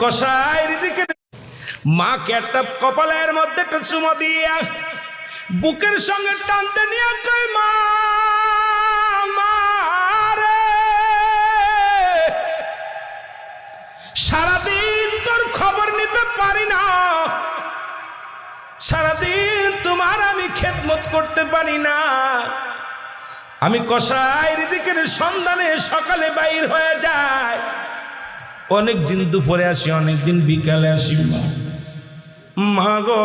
কষাই রিজিকে মাকে একটা কপালের মধ্যে একটা চুমো দিয়া বুকের সঙ্গে টানতে নিয়ে কই মা রে, সারাদিন তোর খবর নিতে পারি না, সারাদিন তোমার আমি খেদমত করতে পারি না। আমি কষাই রিজিকের সন্ধানে সকালে বাইর হয়ে যায়, অনেকদিন দুপুরে আসি, অনেকদিন বিকালে আসি। মা গো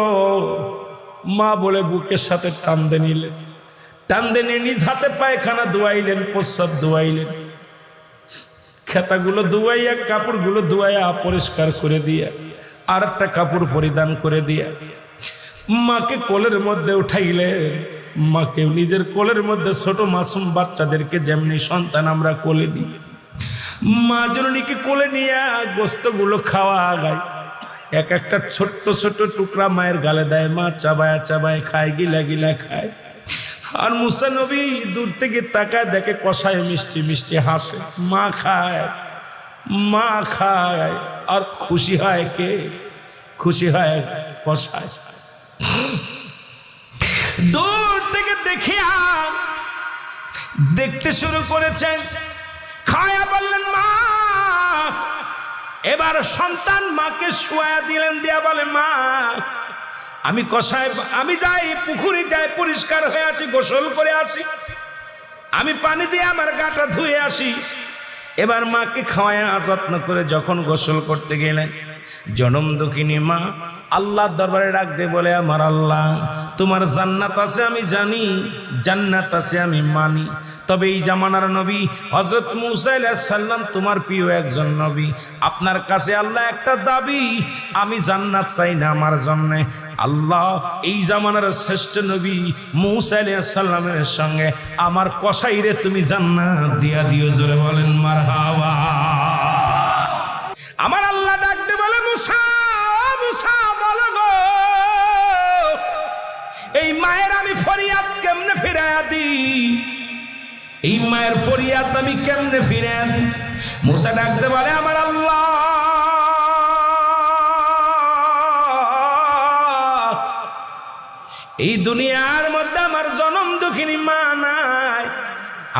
মা বলে বুকের সাথে টানতে নিলেন, টানতে নিয়ে নিজ হাতে পায়খানা ধোয়াইলেন, প্রস্রাব ধোয়াইলেন, খেতাগুলো ধোয়াইয়া কাপড়গুলো ধোয়াইয়া পরিষ্কার করে দিয়া আর একটা কাপড় পরিধান করে দিয়া মাকে কোলের মধ্যে উঠাইলে, মাকে নিজের কোলের মধ্যে ছোট মাসুম বাচ্চাদেরকে যেমনি সন্তান আমরা কোলে নিই, মা জননীকে কোলে নিয়ে গোস্তগুলো খাওয়া আগায়, এক একটা ছোট্ট ছোট্ট টুকরা মায়ের গালে দেয়, মা চাবায়া চাবায় খায়, গিলা গিলা খায়। আর মুসা নবী দূর থেকে তাকায় দেখে কষায় মিষ্টি মিষ্টি হাসে, মা খায়, মা খায়। আর খুশি হয় কে? খুশি হয় কষায়। দূর থেকে দেখিয়া দেখতে শুরু করেছেন, খায়া বললেন মা। এবার সন্তান মাকে শুয়া দিলেন, দিয়া বলে মা আমি কষায়, আমি যাই পুকুরে যাই, পরিষ্কার হয়ে আছি, গোসল করে আসি, আমি পানি দিয়ে আমার গাটা ধুয়ে আসি। এবার মাকে খাওয়ায়া যত্ন করে যখন গোসল করতে গেলেন, জনম দুঃখিনী মা আল্লাহর দরবারে ডাক দিয়ে বলে, আমার আল্লাহ তোমার জান্নাত আছে আমি জানি, জান্নাত আছে আমি মানি, তবে এই জামানার নবী হযরত মূসা আলাইহিস সালাম তোমার প্রিয় একজন নবী, আপনার কাছে আল্লাহ একটা দাবি, আমি জান্নাত চাই না আমার জন্য। আল্লাহ এই জামানার শ্রেষ্ঠ নবী মূসা আলাইহিস সালামের সঙ্গে আমার কসাইরে তুমি জান্নাত দিয়া দিও। জোরে বলেন মারহাবা। আমার আল্লাহ ডাক দিয়ে বলে, মূসা মূসা বলো গো, এই মায়ের আমি ফরিয়াদ কেমনে ফিরাইয়া দিই, এই মায়ের ফরিয়াদ আমি কেমনে ফিরাইয়া দিই? মূসা ডাক দিয়ে বলে, আমার আল্লাহ এই দুনিয়ার মধ্যে আমার জনম দুঃখিনী মা নাই,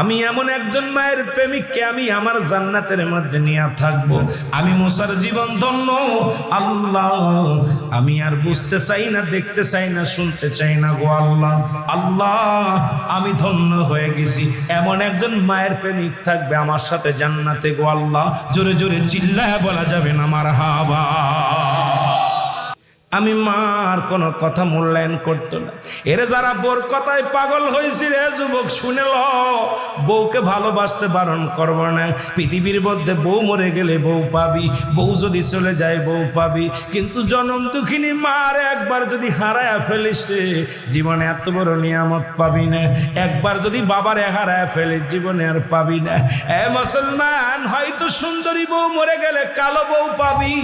আমি এমন একজন মায়ের প্রেমিককে আমি আমার জান্নাতের মধ্যে নিয়ে থাকবো, আমি মূসার জীবন ধন্য। আল্লাহ আমি আর বুঝতে চাই না, দেখতে চাই না, শুনতে চাই না গো আল্লাহ, আল্লাহ আমি ধন্য হয়ে গেছি, এমন একজন মায়ের প্রেমিক থাকবে আমার সাথে জান্নাতে গো আল্লাহ। জোরে জোরে চিল্লায় বলা যাবে না মারহাবা। আমি মার কোনো কথা মূল্যায়ন করতো না। এর যারা বোর কথায় পাগল হয়েছি রে যুবক, শুনে ল, বউকে ভালোবাসতে বারণ করব না। পৃথিবীর মধ্যে বউ মরে গেলে বউ পাবি, বউ যদি চলে যায় বউ পাবি, কিন্তু জনম দুঃখিনী মার একবার যদি হারায়া ফেলিস রে, জীবনে এত বড় নিয়ামত পাবি না। একবার যদি বাবারে হারায়া ফেলিস, জীবনে আর পাবি না। এ মুসলমান, হয়তো সুন্দরী বউ মরে গেলে কালো বউ পাবি,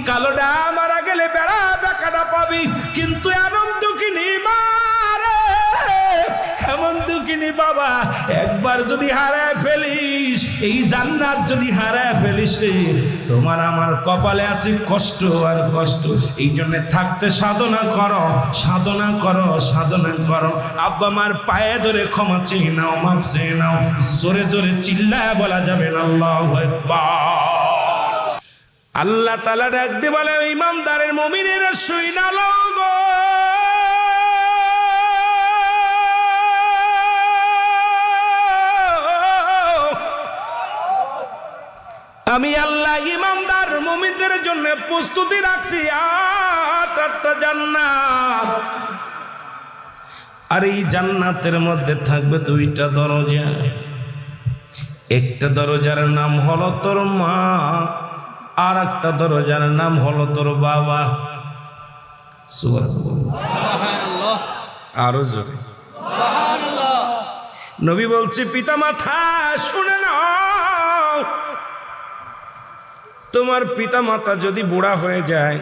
কালোটা মারা গেলে বেড়া বেকাটা পাবি, কিন্তু এমন দুঃখিনী মা রে, এমন দুঃখিনী বাবা একবার যদি হারায় ফেলিস, এই জান্নাত যদি হারায় ফেলিস রে, তোমার আমার কপালে আছে কষ্ট আর কষ্ট। এই জন্য থাকতে সাধনা করো, সাধনা করো, সাধনা করো। আব্বা মার পায়ে ধরে ক্ষমা চেয়ে নাও, মাফ চেয়ে নাও। জোরে জোরে চিল্লায় বলা যাবে না আল্লাহু আকবার। আল্লাহ তাআলা ডাক দিয়ে বলে, ইমানদারের মুমিনেরা শুইনা লও গো, আমি আল্লাহ ইমানদার মুমিনদের জন্য প্রস্তুতি রাখছি 8টা জান্নাত। আর এই জান্নাতের মধ্যে থাকবে 2টা দরজা। একটা দরজার নাম হলো তোর মা, আর একটা দরজার নাম হলো তোর বাবা। সুবহানাল্লাহ, আরো জোরে সুবহানাল্লাহ। নবী বলছে, পিতা মাতা শুনে নাও, তোমার পিতা মাতা যদি বুড়া হয়ে যায়,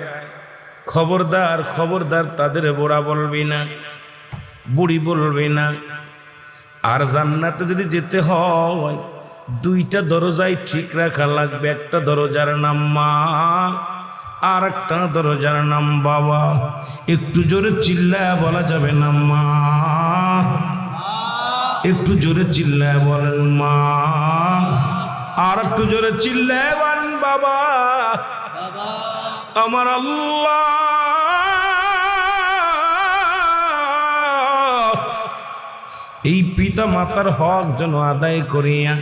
খবরদার খবরদার তাদের বুড়া বলবি না, বুড়ি বলবি না। আর জান্নাতে যদি যেতে হয় 2টা দরজাই ঠিক রাখা লাগবে। একটা দরজার নাম মা, আর একটা দরজার নাম বাবা। একটু জোরে চিল্লায় বলা যাবে না মা? একটু জোরে চিল্লায় বলেন মা। আর একটু জোরে চিল্লায় বলেন বাবা। আমার আল্লাহ এই পিতা মাতার হক যেন আদায় করিয়া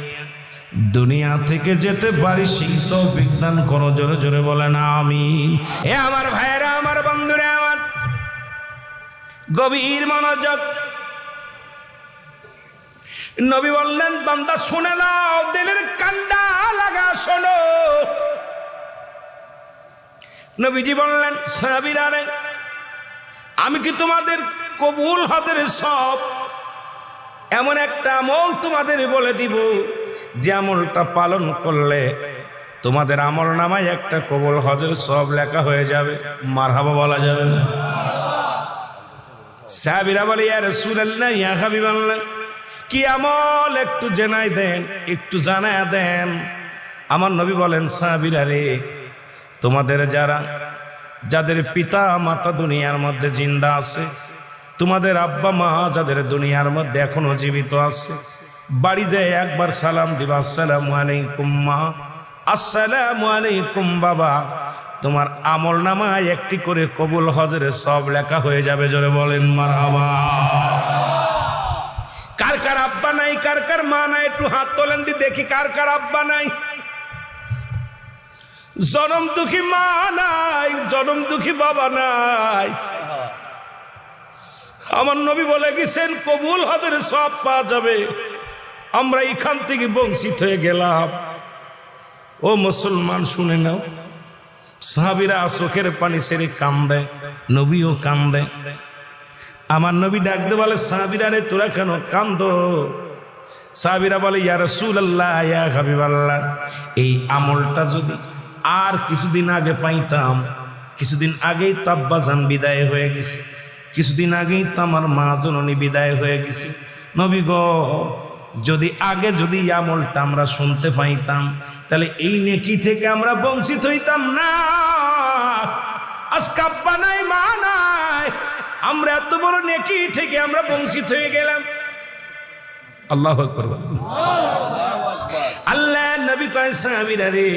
দুনিয়া থেকে যেতে পারি সেই তৌফিক দান করো। জোরে জোরে বলেন আমিন। এ আমার ভাইরা, আমার বন্ধুরা, আমার গভীর মনোযোগ। নবী বললেন বান্দা শুনে নাও, দিলের কান্ডা লাগা শোনো। নবীজি বললেন সাহাবীরা রে, আমি কি তোমাদের কবুল হজের সব এমন একটা আমল তোমাদের বলে দিব যে আমলটা পালন করলে তোমাদের আমল নামায় একটা কবুল হজের সব লেখা হয়ে যাবে। মারহাবা বলা যাবে না? সাহাবীরা বলে ইয়া রাসূলুল্লাহ, ইয়া হাবিবাল্লাহ, কি আমল একটু জানাই দেন, একটু জানায়া দেন। আমার নবী বলেন সাহাবীরা রে, তোমাদের যাদের পিতা মাতা দুনিয়ার মধ্যে জিন্দা আছে, তোমাদের আব্বা মা যাদের দুনিয়ার মধ্যে এখনো জীবিত আছে, বাড়ি যায় একবার সালাম দিবা, আসসালামু আলাইকুম মা, আসসালামু আলাইকুম বাবা। তোমার আমল নামায় একটি করে কবুল হজের সব লেখা হয়ে যাবে। জোরে বলেন মারহাবা। কার কার আব্বা নাই, কার কার মা নাই, একটু হাত তোলেন দি দেখি কার কার আব্বা নাই, জনম দুঃখী মা নাই, জনম দুঃখী বাবা নাই। আমার নবী বলে গেছেন কবুল হজের সব পাওয়া যাবে। আমরা এখান থেকে বঞ্চিত হয়ে গেলাম। ও মুসলমান শুনে নাও, সাহাবীরা চোখের পানি ছেড়ে কান্দে, নবীও কান্দে। আমার নবী ডাকতে বলে সাহাবীরা রে, তোরা কেন কান্দো? সাহাবীরা বলে ইয়া রাসূলুল্লাহ, ইয়া হাবিবাল্লাহ, এই আমলটা যদি আর কিছুদিন আগে পাইতাম। কিছুদিন আগেই তো আব্বাজান বিদায় হয়ে গেছে, কিছুদিন আগেই তো আমার মা জননী বিদায় হয়ে গেছে। নবী গো, যদি আগে যদি আমলটা আমরা শুনতে পাইতাম, তাহলে এই নেকি থেকে আমরা বঞ্চিত হইতাম না। আজকে আব্বা নাই, মা নাই, আমরা এত বড় নেকি থেকে আমরা বঞ্চিত হয়ে গেলাম। আল্লাহু আকবার। আল্লাহ নবী কয় সাহাবীরা রে,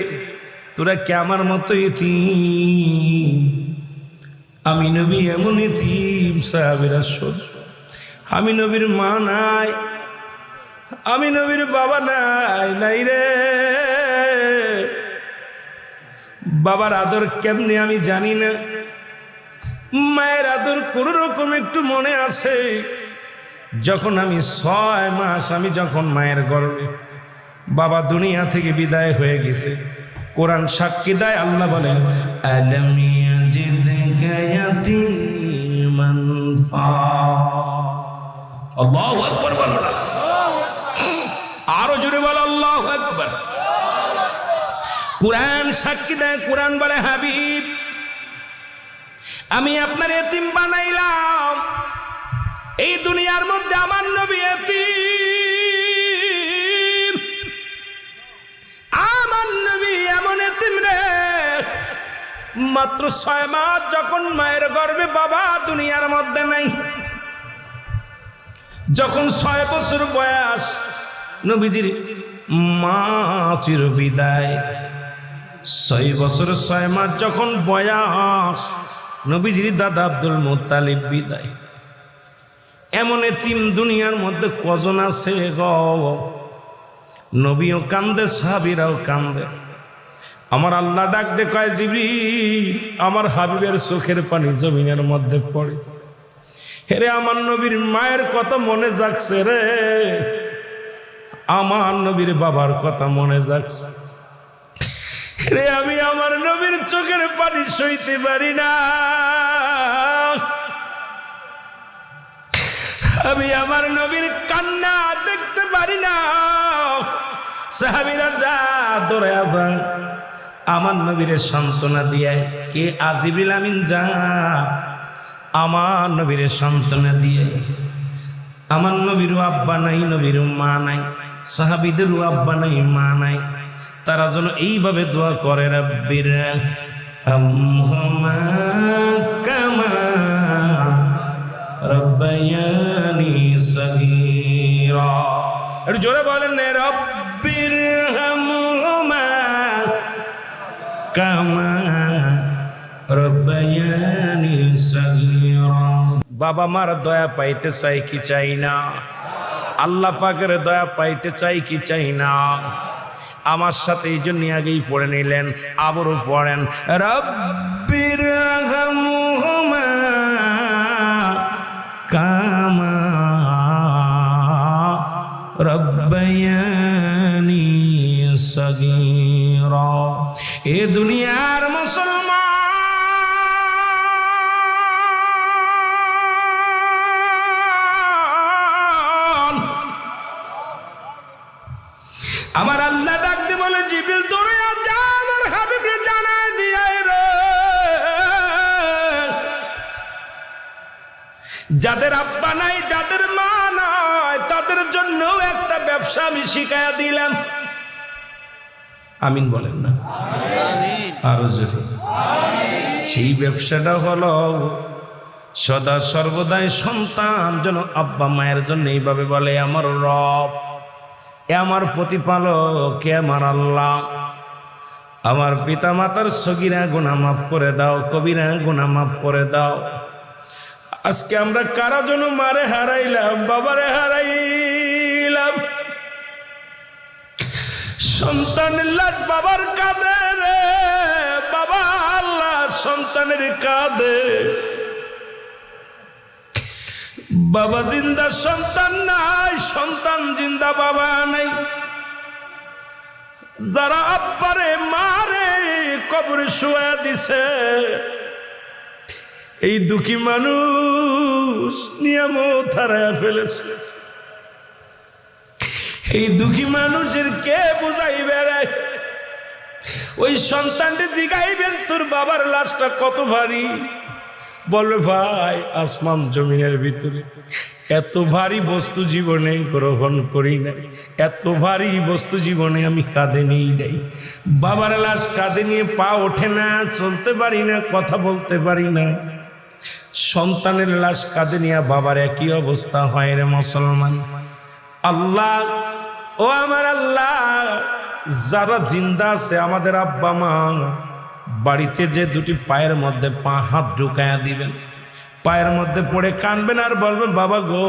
তোরা কি আমার মতো ইতিম? আমি নবী এমন ইতিম। সাহাবীরা শোন, আমি নবীর মা নাই, আমি নবীর বাবা নাই, নাই রে। বাবার আদর কেমনে আমি জানি না, মায়ের আদর কোন রকম একটু মনে আছে। যখন আমি 6 মাস আমি যখন মায়ের গর্ভে, বাবা দুনিয়া থেকে বিদায় হয়ে গেছে। কোরআন সাক্ষী দেয়, আল্লাহ বলেন আলাম ইয়াজিদকা ইয়াতীমান আল্লাহু আকবার বলো না? আরো জোরে বলো আল্লাহু আকবার। কোরআন সাক্ষী দেয়, কোরআন বলে হাবিব আমি আপনার এতিম বানাইলাম। এই দুনিয়ার মধ্যে আমার নবী এতিম, আমার নবী এমন এতিম রে, মাত্র 6 মাস যখন মায়ের গর্ভে বাবা দুনিয়ার মধ্যে নাই, যখন 6 বছর বয়স নবীজির মা চির বিদায়, 6 বছর 6 মাস যখন বয়স নবীজির দাদা আব্দুল মুত্তালিব বিদায়। এমন এতিম দুনিয়ার মধ্যে কজন আছে গো? নবীও কান্দে, সাহাবীরাও কান্দে। আমার আল্লাহ ডাক দে কয় জিবরিল, আমার হাবিবের চোখের পানি জমিনের মধ্যে পড়ে। হেরে আমার নবীর মায়ের কথা মনে যাচ্ছে রে, আমার নবীর বাবার কথা মনে যাচ্ছে রে। আমি আমার নবীর চোখের পানি সইতে পারি না, আমি আমার নবীর কান্না দেখতে পারি না। সাহাবীরা যা দৌড়ে আসা আমার নবীর সান্ত্বনা দিয়ে, কে জিবরিল আমিন যা আমার নবীর সান্ত্বনা দিয়ে। আমার নবীরও আব্বা নাই, নবীরও মা নাই, সাহাবীদেরও আব্বা নাই, মা নাই। তারা যেন এইভাবে দোয়া করে, রাব্বির ইরহামহুমা কামা রাব্বায়ানি সগীরা। একটু জোরে বলেন না, রব্বিরহামহুমা কামা রাব্বায়ানি সগীরা। বাবা মার দয়া পাইতে চাই কি চাই না? আল্লাহ পাকের দয়া পাইতে চাই কি চাই না? আমার সাথে এই জন্য আগেই পড়ে নিলেন, আবারও পড়েন, রব্বিরহামহুমা কামা রাব্বায়ানি সগীরা। এ দুনিয়ার মুসলমান, আমার আল্লাহ ডাক দিয়ে বলে, জিবরিল দৌড়ে যা আমার হাবিবকে জানায় দিয়াই রে, যাদের আব্বা নাই, যাদের মা নাই, তাদের জন্য একটা ব্যবসা আমি শিখাইয়া দিলাম। আমিন বলেন না? আরো জোরে। সেই ব্যবসাটা হলো সদা সর্বদাই সন্তান যেন আব্বা মায়ের জন্য এইভাবে বলে, আমার রব, আমার প্রতিপালক, কে আমার আল্লাহ, আমার পিতা মাতার সগীরা গুনাহ মাফ করে দাও, কবিরা গুনাহ মাফ করে দাও। আজকে আমরা কারা যেন মারে হারাইলাম, বাবারে হারাইলাম। সন্তানের লাশ বাবার কাঁদে রে, বাবা আল্লাহ সন্তানের কাঁদে। বাবা জিন্দা, সন্তান নাই, সন্তান জিন্দা, বাবা নাই। যারা আব্বারে মারে কবরে শুয়া দিছে, এই দুঃখী মানুষ নিয়ামত হারায়া ফেলেছে। এই দুঃখী মানুষের কে বুঝাইবে রে? ওই সন্তানটি জিগাইবেন, তোর বাবার লাশটা কত ভারী? বলবে, ভাই আসমান জমিনের ভিতরে এত ভারী বস্তু জীবনে গ্রহণ করি নাই, এত ভারী বস্তু জীবনে আমি কাঁধে নিই নাই। বাবার লাশ কাঁধে নিয়ে পা ওঠে না, চলতে পারি না, কথা বলতে পারি না। সন্তানের লাশ কাঁধে নিয়ে বাবার একই অবস্থা হয় রে মুসলমান। আল্লাহ, ও আমার আল্লাহ, যারা জিন্দা আছে আমাদের আব্বা মা, বাড়িতে যে দুটি পায়ের মধ্যে পা হাত ঢুকায়া দিবেন, পায়ের মধ্যে পড়ে কানবেন আর বলবেন, বাবা গো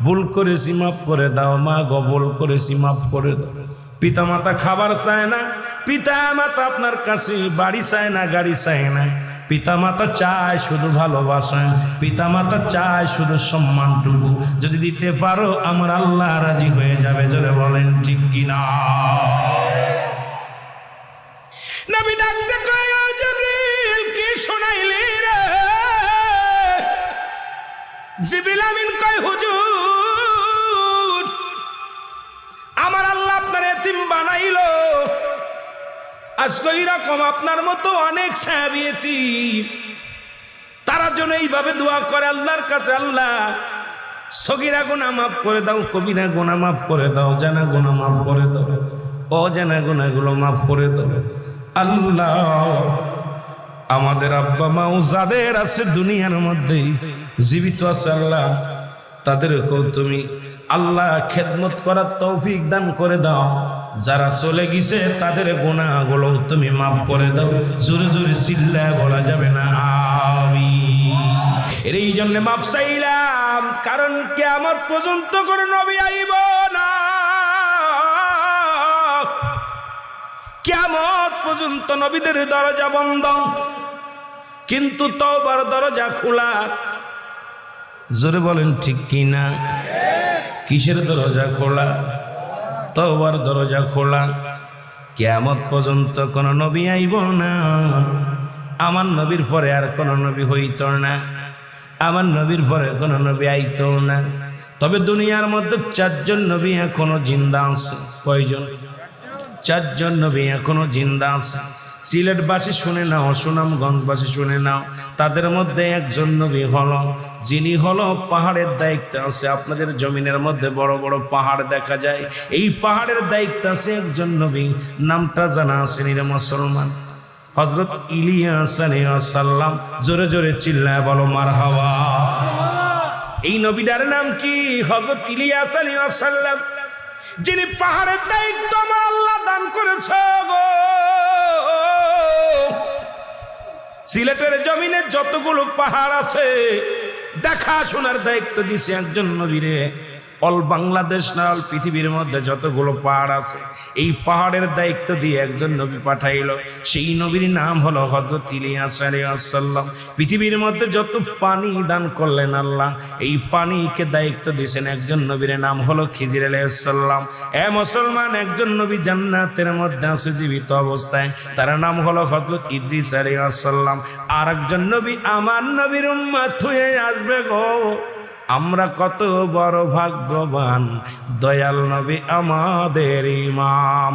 ভুল করেছি মাফ করে দাও, মা গো ভুল করেছি মাফ করে দাও। পিতা মাতা খাবার চায় না, পিতা মাতা আপনার কাছে বাড়ি চায় না, গাড়ি চায় না। পিতা মাতা চায় শুধু ভালোবাসা, পিতা মাতা চায় শুধু সম্মানটুকু। যদি দিতে পারো আমার আল্লাহ রাজি হয়ে যাবে। জোরে বলেন ঠিক কিনা? নবী ডাকতে কয়, ও জিবরিল, কি শোনাইলি রে? জিবরিল আমিন কয়, হুজুর, আমার আল্লাহ আপনার এতিম বানাইলো। আজকে এরকম আপনার মতো অনেক সাহাবী এতিম, তারা জন্য এইভাবে দোয়া করে আল্লাহর কাছে, আল্লাহ সগীরা গুনাহ মাফ করে দাও, কবিরা গুনাহ মাফ করে দাও, জানা গুনাহ মাফ করে দাও, অজানা গুনাহগুলো মাফ করে দাও। আল্লাহ, আমাদের আব্বা মাও যাদের আছে দুনিয়ার মধ্যে জীবিত আছে, আল্লাহ তাদেরকেও তুমি আল্লাহ খেদমত করার তৌফিক দান করে দাও। যারা চলে গেছে তাদের গুনাহগুলো তুমি মাফ করে দাও। জোরে জোরে চিল্লায় বলা যাবে না আমিন। এই জন্য মাফ চাইলাম, কারণ কিয়ামত পর্যন্ত কোনো নবী আইব না, কিয়ামত পর্যন্ত নবীদের দরজা বন্ধ, কিন্তু তওবার দরজা খোলা। জোরে বলেন ঠিক কিনা? কিসের দরজা খোলা? তওবার দরজা খোলা। কিয়ামত পর্যন্ত কোন নবী আইব না, আমার নবীর পরে আর কোন নবী হইত না, আমার নবীর পরে কোন নবী আইত না। তবে দুনিয়ার মধ্যে 4 জন নবী এখনো জিন্দা আছে। কয়জন? 4 জন নবী এখনো জিন্দা আছে। সিলেটবাসী শুনে নাও, সুনামগঞ্জবাসী শুনে নাও, তাদের মধ্যে একজন নবী হলো, যিনি হলো পাহাড়ের দায়িত্বে আছে। আপনাদের জমিনের মধ্যে বড় বড় পাহাড় দেখা যায়, এই পাহাড়ের দায়িত্বে আছে একজন নবী, নামটা জানা আছে নি রে মুসলমান? হযরত ইলিয়াস আলাইহিস সালাম। জোরে জোরে চিল্লায় বলো মারহাবা। এই নবীটার নাম কি? হযরত ইলিয়াস আলাইহিস সালাম, যিনি পাহাড়ের দায়িত্ব আমার আল্লাহ দান করেছে গো। সিলেটের জমিনে যতগুলো পাহাড় আছে দেখাশোনার দায়িত্ব দিছে একজন নবীরে। অল বাংলাদেশ না অল পৃথিবীর মধ্যে যতগুলো পাহাড় আছে এই পাহাড়ের দায়িত্ব দিয়ে একজন নবী পাঠাইল। সেই নবীর নাম হলো হযরত ইলিয়াস আলাইহিস সালাম। পৃথিবীর মধ্যে যত পানি দান করলেন আল্লাহ, এই পানিকে দায়িত্ব দিয়েছেন একজন নবীর নাম হলো খিজির আলাইহিস সালাম। এ মুসলমান, একজন নবী জান্নাতের মধ্যে আছে জীবিত অবস্থায়, তার নাম হলো হযরত ইদ্রিস আলাইহিস সালাম। আর একজন নবী আমার নবীর উম্মত হয়ে আসবে গো। আমরা কত বড় ভাগ্যবান, দয়াল নবী আমাদের ইমাম।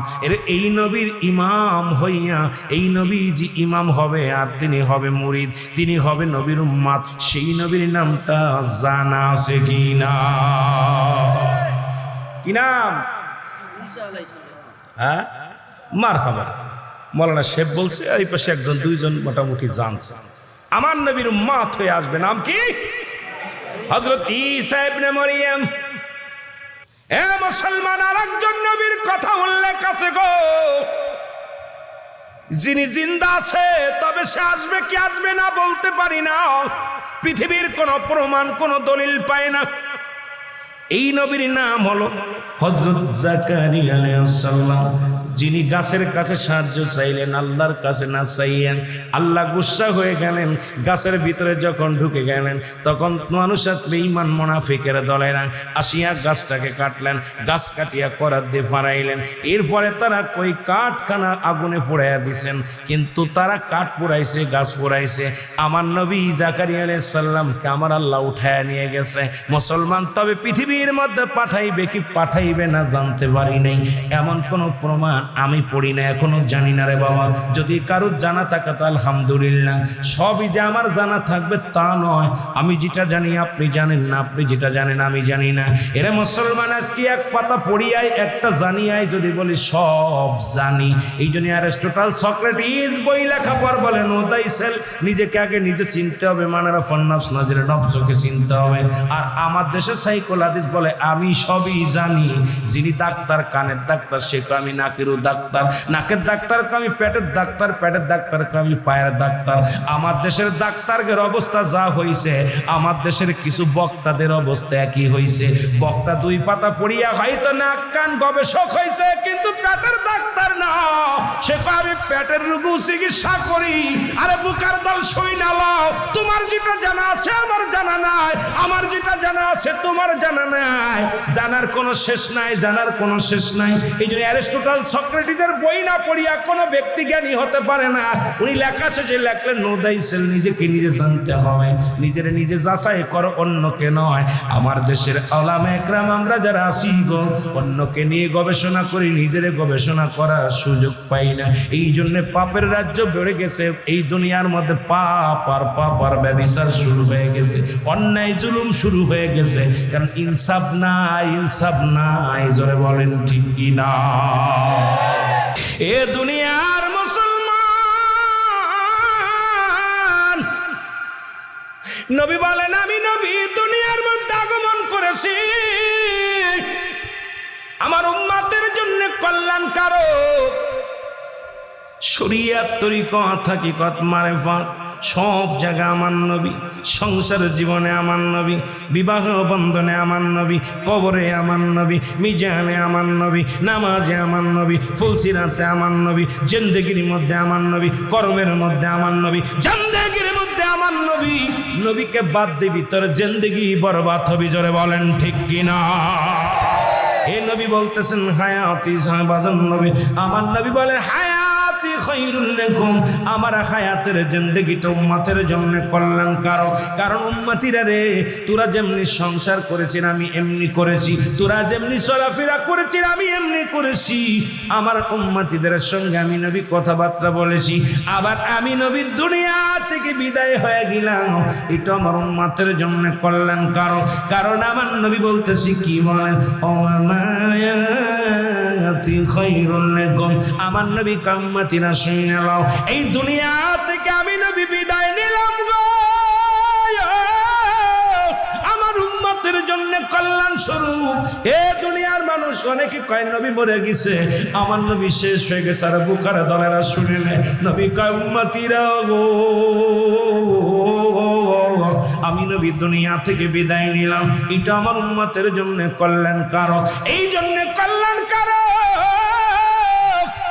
এই নবীর ইমাম হইয়া এই নবীজি ইমাম হবে, আর তিনি হবে মুরিদ, তিনি হবে নবীর উম্মত। সেই নবীর নামটা জানা আছে কিনা? কি নাম? হ্যাঁ, মারহাবা। মৌলানা শেখ বলছে, এই পাশে একজন দুইজন মোটামুটি জানছে। আমার নবীর উম্মত হয়ে আসবে, নাম কি? হযরত ঈসা ইবনে মরিয়ম। এ মুসলমান, আরেকজন নবীর কথা উল্লেখ আছে গো, যিনি জিন্দা আছে, তবে সে আসবে কি আসবে না বলতে পারি না। পৃথিবীর কোনো প্রমাণ, কোনো দলিল পায় না। এই নবীর নাম হলো হযরত জাকারিয়া আলাইহিস সালাম, যিনি গাছের কাছে সাহায্য চাইলেন, আল্লাহর কাছে না চাইলেন। আল্লাহ গুসা হয়ে গেলেন। গাছের ভিতরে যখন ঢুকে গেলেন, তখন মানুষ বেঈমান মুনাফিকের দলেরা আসিয়া গাছটাকে কাটলেন। গাছ কাটিয়া করাত দিয়ে ফাড়াইলেন। এরপরে তারা কই কাঠখানা আগুনে পোড়াইয়া দিছেন, কিন্তু তারা কাঠ পোড়াইছে, গাছ পোড়াইছে। আমার নবী জাকারিয়া আলাইহিস সালামকে আমার আল্লাহ উঠায় নিয়ে গেছে। মুসলমান, তবে পৃথিবীর মধ্যে পাঠাইবে কি পাঠাইবে না জানতে পারি নাই। এমন কোন প্রমাণ আমি পড়ি না, এখনো জানি না রে বাবা। যদি কারোর জানা থাকে তো আলহামদুলিল্লাহ। সবই যে আমার জানা থাকবে তা নয়। আমি যেটা জানি আপনি জানেন না, আপনি যেটা জানেন আমি জানি না। এরা মুসলমান, আজকে এক পাতা পড়িয়াই একটা জানিয়াই যদি বলি সব জানি। এই জন্য অ্যারিস্টটল, সক্রেটিস বই লেখা পর বলেন নো দাই সেলফ, নিজেকে আগে নিজে চিনতে হবে। মানারা ফন্নাস নজরে নফসকে চিনতে হবে। আর আমার দেশে সাইকোলজিস্ট বলে আমি সবই জানি। যিনি ডাক্তার, কানের ডাক্তার, সে আমি নাকের ডাক্তার, নাকের ডাক্তার আমি পেটের ডাক্তার, পেটের ডাক্তার আমি পায়ের ডাক্তার। আমার দেশের ডাক্তারদের অবস্থা যা হয়েছে, আমার দেশের কিছু বক্তাদের অবস্থা একই হয়েছে। বক্তা দুই পাতা পড়িয়া হয়তো নাক কান গবেষক হয়েছে, কিন্তু পেটের ডাক্তার না। সে আমি পেটের রোগ চিকিৎসা করি। আরে বুকার দল সই না লাও, তোমার যেটা জানা আছে আমার জানা নাই, আমার যেটা জানা আছে তোমার জানা নাই। জানার কোনো শেষ নাই, জানার কোনো শেষ নাই। এই জন্য অ্যারিস্টটল, সক্রেটিসের বই না পড়িয়া কোনো ব্যক্তি জ্ঞানী হতে পারে না। উনি লেখা শেষে লেখলেন নো দাই সেলফ, নিজেকে নিজে জানতে হবে, নিজের নিজে যাচাই করো, অন্যকে নয়। আমার দেশের ওলামা একরাম আমরা যারা আছি গো, অন্যকে নিয়ে গবেষণা করি, নিজের গবেষণা করার সুযোগ পাই না। এই জন্য পাপের রাজ্য বেড়ে গেছে। এই দুনিয়ার মধ্যে পাপ আর পাপ আর ব্যভিচার শুরু হয়ে গেছে, অন্যায় জুলুম শুরু হয়ে গেছে। কারণ ইনসাফ নাই, ইনসাফ নাই। জোরে বলেন ঠিক কি না? এ দুনিয়ার মুসলমান, নবী বলেন আমি নবী দুনিয়ার মধ্যে আগমন করেছি আমার উম্মতের জন্য কল্যাণ কারক। শরিয়ত, তরিকত, হাকিকত, মারিফত সব জায়গা আমার নবী। সংসার জীবনে আমার নবী, বিবাহ বন্ধনে আমার নবী, কবরে আমার নবী, মিজানে আমার নবী, নামাজে আমার নবী, ফুলসিরাতে আমার নবী, জিন্দেগির মধ্যে আমার নবী, কর্মের মধ্যে আমার নবী, জিন্দেগির মধ্যে আমার নবী। নবীকে বাদ দিবি তোর জিন্দেগি বরবাদ হবি। জোরে বলেন ঠিক কিনা? এ নবী বলতেছেন হায়াতি সাহাবাদুন নবী। আমার নবী বলেন হায়াতি খায়রুল লাকুম, আমার হায়াতের জিন্দেগিটা উম্মতের জন্য কল্যাণ কারক। কারণ উম্মতিরা রে, তোরা যেমনি সংসার করেছিস আমি এমনি করেছি, তোরা যেমনি চলাফেরা করেছিস আমি এমনি করেছি। আমার উম্মতিদের সঙ্গে আমি নবী কথাবার্তা বলেছি। আবার আমি নবী দুনিয়া থেকে বিদায় হয়ে গেলাম, এটা আমার উম্মতের জন্য কল্যাণ কারক। কারণ আমার নবী বলতেছি কি বলেন, ও মায়া হায়াতি খায়রুল লাকুম। আমার নবী উম্মতিরা শুনে নাও, এই দুনিয়া থেকে আমি নবী বিদায় নিলাম গো, আমার উম্মতের জন্য কল্যাণ স্বরূপ। এ দুনিয়ার মানুষ অনেকে কয় নবী মরে গেছে, আমার নবী শেষ হয়ে গেছে। আর বুখারা দলেরা শুনিলে নবী কয় উম্মতিরা গো, আমি নবী দুনিয়া থেকে বিদায় নিলাম, এটা আমার উম্মতের জন্য কল্যাণকারক। এই জন্য কল্যাণকারক,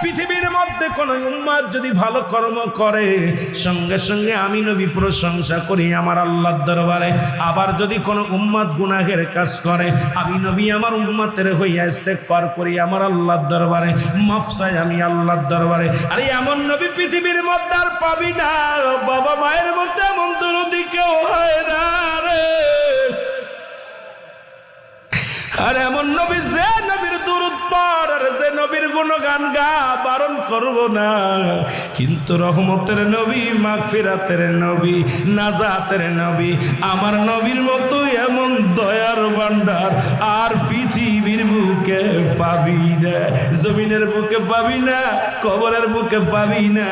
পৃথিবীর মধ্যে কোন উম্মত যদি ভালো কর্ম করে সঙ্গে সঙ্গে আমি নবী প্রশংসা করি আমার আল্লাহর দরবারে। আবার যদি কোন উম্মত গুনাহের কাজ করে আমি নবী আমার উম্মতের হইয়া ইস্তেগফার করি আমার আল্লাহর দরবারে, মাফ চাই আমি আল্লাহর দরবারে। আরে এমন নবী পৃথিবীর মধ্যে আর পাবি না, বাবা মায়ের মধ্যে এমন দরদি কেউ হয় না রে। আর এমন নবী যে নবীর দুরূদ পড় আর যে নবীর গুণগান গা, বারণ করব না, কিন্তু রহমতের নবী, মাগফিরাতের নবী, নাজাতের নবী, আমার নবীর মতো এমন দয়ার ভান্ডার আর পৃথিবীর বুকে পাবি না, জমিনের বুকে পাবি না, কবরের বুকে পাবি না।